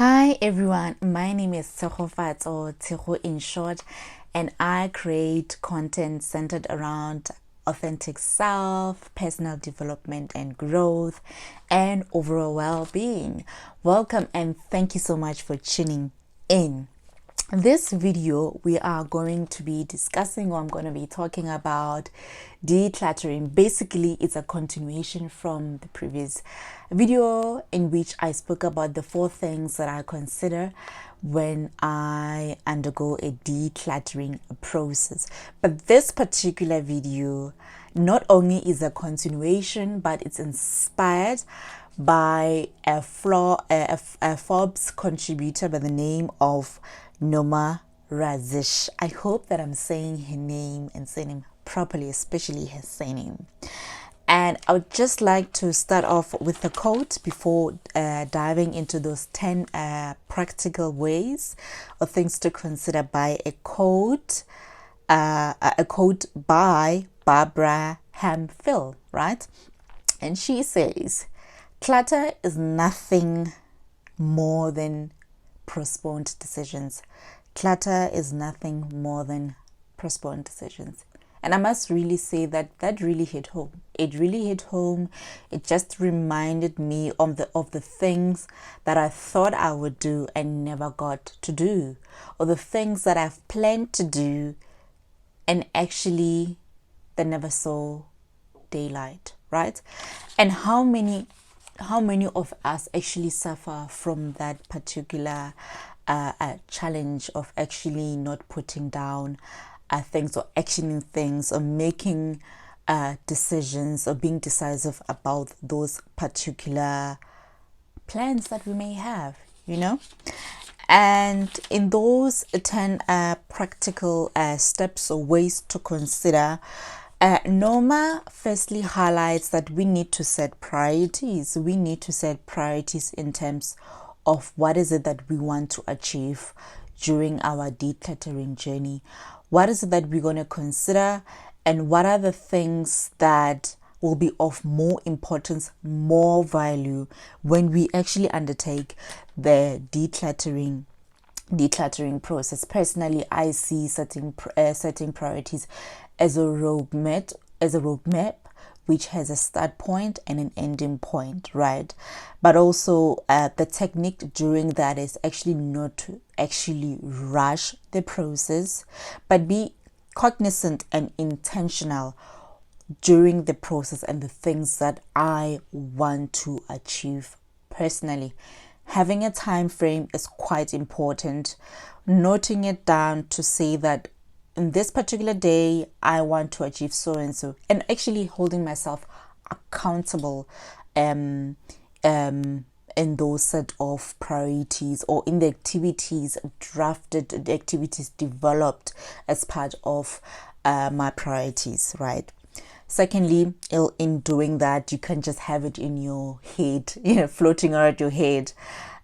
Hi everyone, my name is Tsegofatso, or Tsego in short, and I create content centered around authentic self, personal development and growth, and overall well-being. Welcome and thank you so much for tuning in. In this video, we are going to be discussing, or I'm going to be talking about decluttering. Basically, it's a continuation from the previous video in which I spoke about the 4 things that I consider when I undergo a decluttering process. But this particular video not only is a continuation, but it's inspired by a Forbes contributor by the name of Noma Razish. I hope that I'm saying her name and surname properly, especially her surname. And I would just like to start off with a quote before diving into those 10 practical ways or things to consider by a quote by Barbara Hamphil, right? And she says, clutter is nothing more than postponed decisions. Clutter is nothing more than postponed decisions. And I must really say that that really hit home. It really hit home. It just reminded me of the things that I thought I would do and never got to do, or the things that I've planned to do and actually they never saw daylight, right? And how many of us actually suffer from that particular challenge of actually not putting down things or actioning things or making decisions or being decisive about those particular plans that we may have, you know? And in those 10 practical steps or ways to consider, Norma firstly highlights that we need to set priorities. We need to set priorities in terms of what is it that we want to achieve during our decluttering journey. What is it that we're going to consider, and what are the things that will be of more importance, more value when we actually undertake the decluttering process. Personally, I see setting priorities as a roadmap which has a start point and an ending point, right? But also the technique during that is actually not to actually rush the process, but be cognizant and intentional during the process and the things that I want to achieve personally. Having a time frame is quite important. Noting it down to say that in this particular day I want to achieve so and so, and actually holding myself accountable in those set of priorities, or in the activities developed as part of my priorities, right? Secondly, in doing that, you can just have it in your head, floating around your head.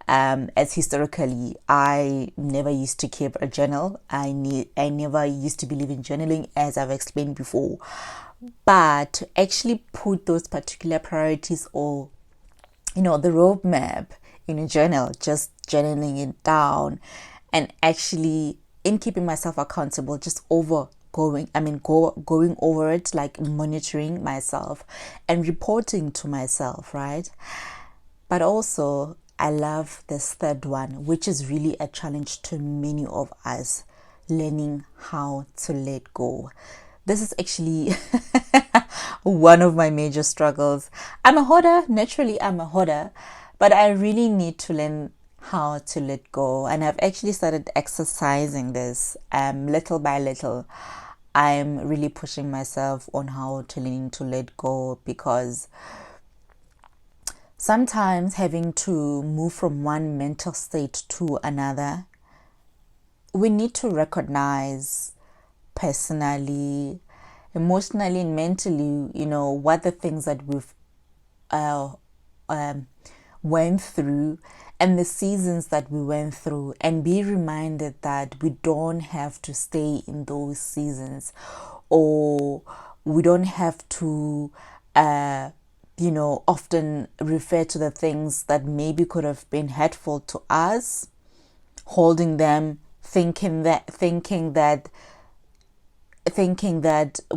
As historically, I never used to keep a journal. I never used to believe in journaling, as I've explained before. But to actually put those particular priorities, or the roadmap in a journal, just journaling it down, and actually in keeping myself accountable, just going over it, like monitoring myself and reporting to myself, right? But also, I love this third one, which is really a challenge to many of us: learning how to let go. This is actually one of my major struggles. Naturally I'm a hoarder, but I really need to learn how to let go, and I've actually started exercising this little by little. I'm really pushing myself on how to learn to let go, because sometimes having to move from one mental state to another, we need to recognize personally, emotionally, and mentally, what the things that we've went through and the seasons that we went through, and be reminded that we don't have to stay in those seasons, or we don't have to often refer to the things that maybe could have been hurtful to us, holding them, thinking that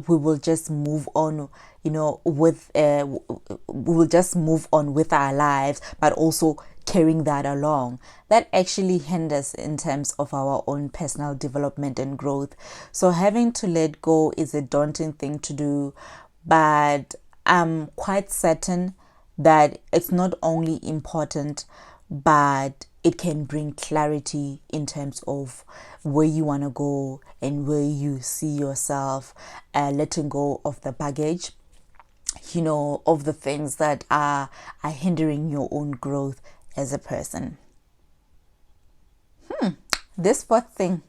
we will just move on, with we will just move on with our lives, but also carrying that along. That actually hinders in terms of our own personal development and growth. So having to let go is a daunting thing to do, but I'm quite certain that it's not only important, but it can bring clarity in terms of where you want to go and where you see yourself, letting go of the baggage, of the things that are hindering your own growth as a person. This fourth thing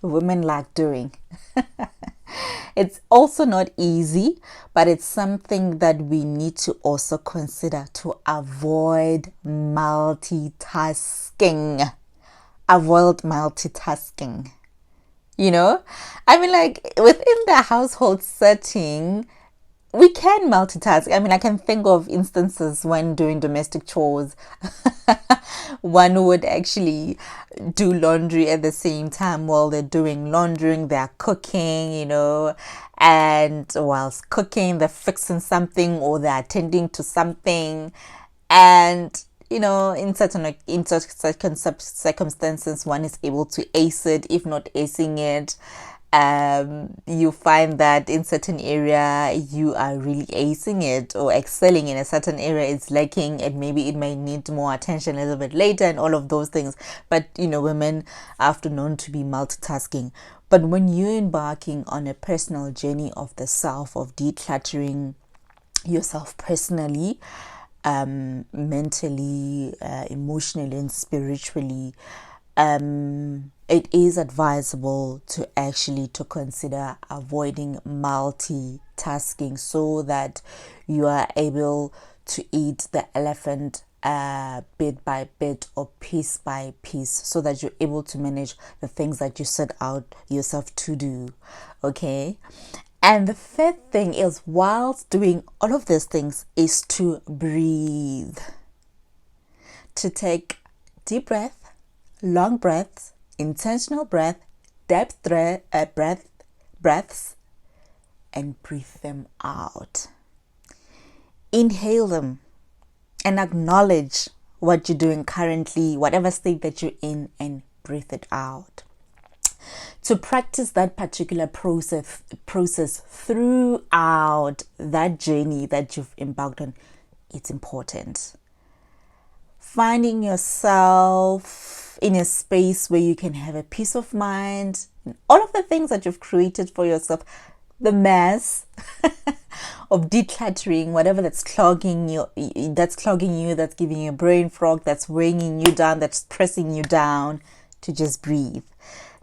women like doing. It's also not easy, but it's something that we need to also consider to avoid multitasking. Avoid multitasking. Like within the household setting, we can multitask. I can think of instances when doing domestic chores, one would actually do laundry at the same time while they're doing laundry, they're cooking, and whilst cooking, they're fixing something or they're attending to something. And in certain circumstances, one is able to ace it. If not acing it, you find that in certain area you are really acing it, or excelling in a certain area is lacking, and maybe it may need more attention a little bit later, and all of those things. But women are often known to be multitasking. But when you're embarking on a personal journey of the self, of decluttering yourself personally, mentally, emotionally, and spiritually, it is advisable to consider avoiding multitasking, so that you are able to eat the elephant bit by bit or piece by piece, so that you're able to manage the things that you set out yourself to do. Okay. And the third thing is, whilst doing all of these things, is to breathe. To take deep breath, long breaths, intentional breath, depth breaths, and breathe them out. Inhale them and acknowledge what you're doing currently, whatever state that you're in, and breathe it out. To practice that particular process throughout that journey that you've embarked on, it's important. Finding yourself in a space where you can have a peace of mind, all of the things that you've created for yourself, the mess of decluttering, whatever that's clogging you, that's giving you a brain fog, that's weighing you down, that's pressing you down, to just breathe.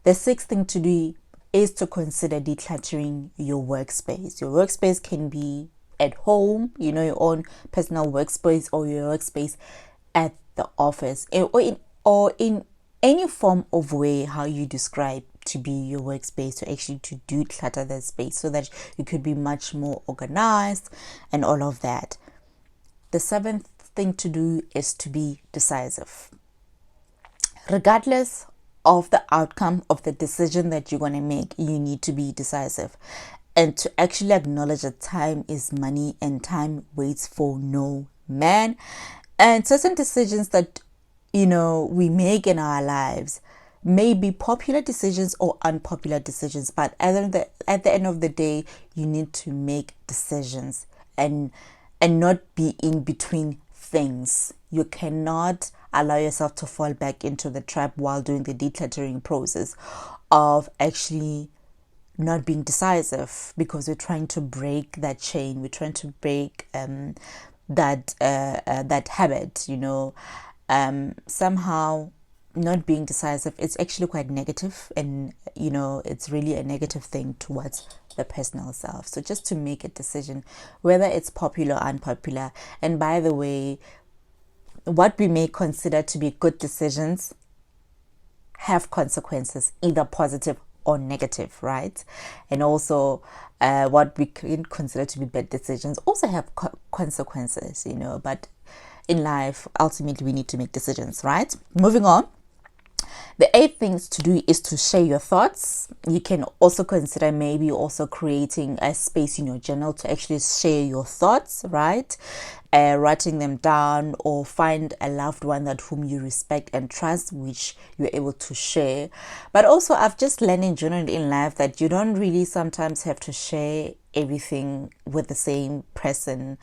The sixth thing to do is to consider decluttering your workspace. Your workspace can be at home, your own personal workspace, or your workspace at the office, or in any form of way how you describe to be your workspace, to actually to declutter that space, so that you could be much more organized and all of that. The seventh thing to do is to be decisive. Regardless of the outcome of the decision that you're going to make, you need to be decisive, and to actually acknowledge that time is money and time waits for no man. And certain decisions that we make in our lives may be popular decisions or unpopular decisions, but at the end of the day, you need to make decisions and not be in between things. You cannot allow yourself to fall back into the trap while doing the decluttering process of actually not being decisive, because we're trying to break that chain. We're trying to break that habit. Somehow not being decisive, it's actually quite negative, and it's really a negative thing towards the personal self. So just to make a decision, whether it's popular or unpopular. And by the way, what we may consider to be good decisions have consequences, either positive or negative, right? And also what we can consider to be bad decisions also have consequences, but in life, ultimately, we need to make decisions, right? Moving on. The eighth things to do is to share your thoughts. You can also consider maybe also creating a space in your journal to actually share your thoughts, right? Writing them down, or find a loved one that whom you respect and trust, which you're able to share. But also, I've just learned in general in life that you don't really sometimes have to share everything with the same person.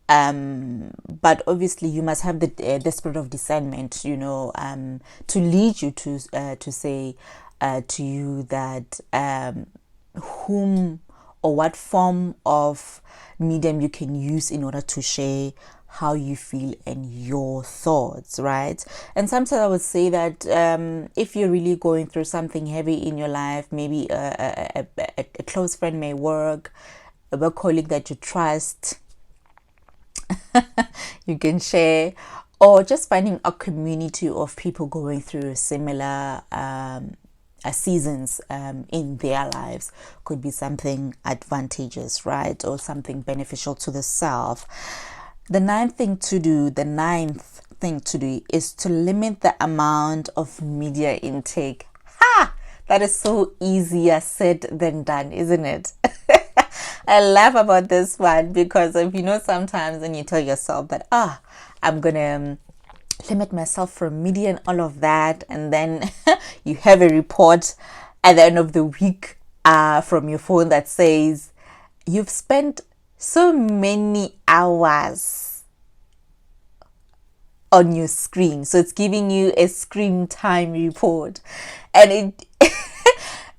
But obviously you must have the spirit of discernment, to lead you to say to you that whom or what form of medium you can use in order to share how you feel and your thoughts, right? And sometimes I would say that if you're really going through something heavy in your life, maybe a close friend may work, a work colleague that you trust, you can share, or just finding a community of people going through similar seasons in their lives could be something advantageous, right? Or something beneficial to the self. The ninth thing to do is to limit the amount of media intake. That is so easier said than done, isn't it? I laugh about this one because of, sometimes when you tell yourself that, I'm going to limit myself from media and all of that, and then you have a report at the end of the week from your phone that says you've spent so many hours on your screen. So it's giving you a screen time report, and it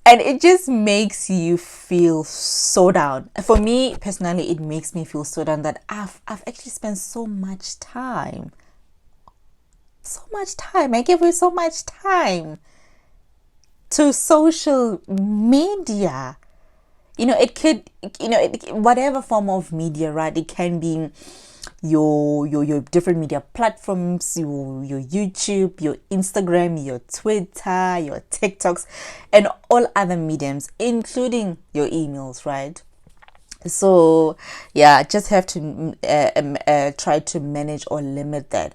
and it just makes you feel so down. For me personally, it makes me feel so down that I've actually spent so much time. I gave away so much time to social media. It could, whatever form of media, right? It can be your different media platforms, your YouTube, your Instagram, your Twitter, your TikToks, and all other mediums, including your emails, right? So yeah, just have to try to manage or limit that.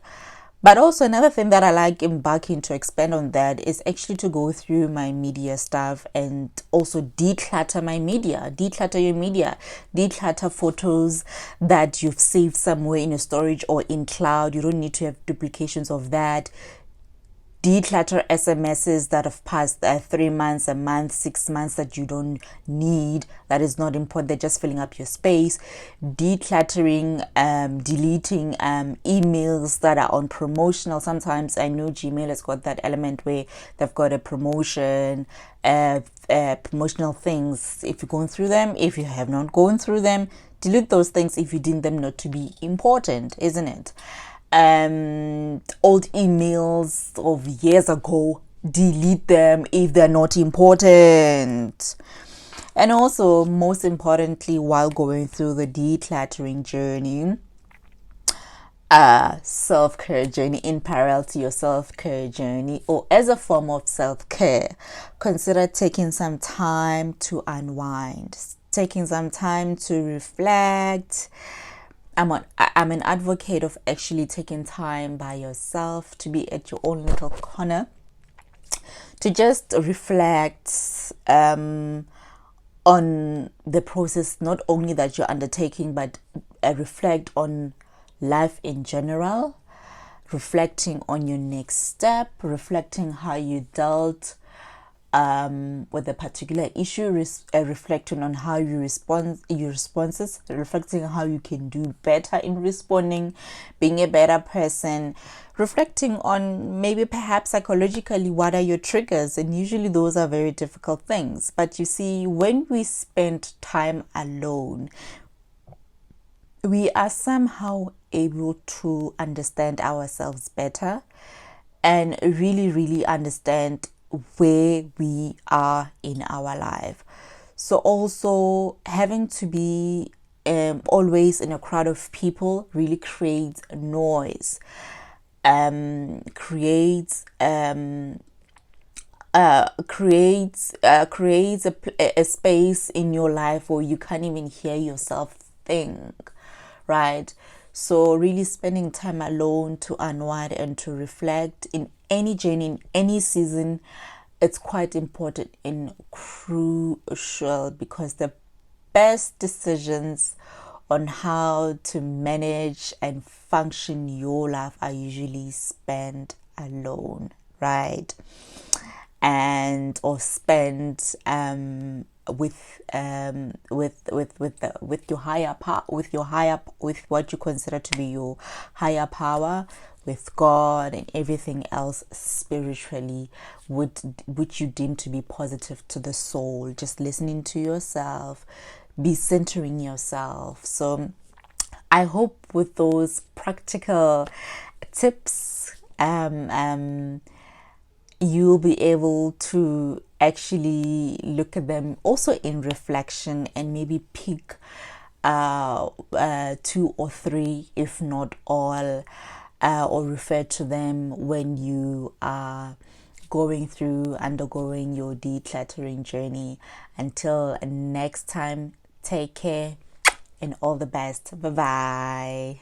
But also another thing that I like embarking to expand on that is actually to go through my media stuff and also declutter my media. Declutter your media. Declutter photos that you've saved somewhere in your storage or in cloud. You don't need to have duplications of that. Declutter SMSs that have passed 3 months, a month, 6 months that you don't need, that is not important, they're just filling up your space. Decluttering, deleting emails that are on promotional. Sometimes I know Gmail has got that element where they've got a promotion, promotional things. If you're going through them, if you have not gone through them, delete those things if you deem them not to be important, isn't it? Old emails of years ago, delete them if they're not important. And also, most importantly, while going through the decluttering journey, self-care journey in parallel to your self-care journey, or as a form of self-care, consider taking some time to unwind, taking some time to reflect. I'm an advocate of actually taking time by yourself, to be at your own little corner, to just reflect on the process, not only that you're undertaking, but reflect on life in general, reflecting on your next step, reflecting how you dealt with a particular issue, reflecting on how you respond, your responses, reflecting on how you can do better in responding, being a better person, reflecting on maybe perhaps psychologically what are your triggers. And usually those are very difficult things, but you see, when we spend time alone, we are somehow able to understand ourselves better and really understand where we are in our life. So also having to be always in a crowd of people really creates noise, creates creates a space in your life where you can't even hear yourself think, right? So really spending time alone to unwind and to reflect in any journey, in any season, it's quite important and crucial, because the best decisions on how to manage and function your life are usually spent alone, right? And or spend with your higher power, with what you consider to be your higher power, with God and everything else spiritually, which you deem to be positive to the soul. Just listening to yourself, be centering yourself. So I hope with those practical tips, you'll be able to actually look at them also in reflection, and maybe pick two or three, if not all, or refer to them when you are undergoing your decluttering journey. Until next time, take care and all the best. Bye bye.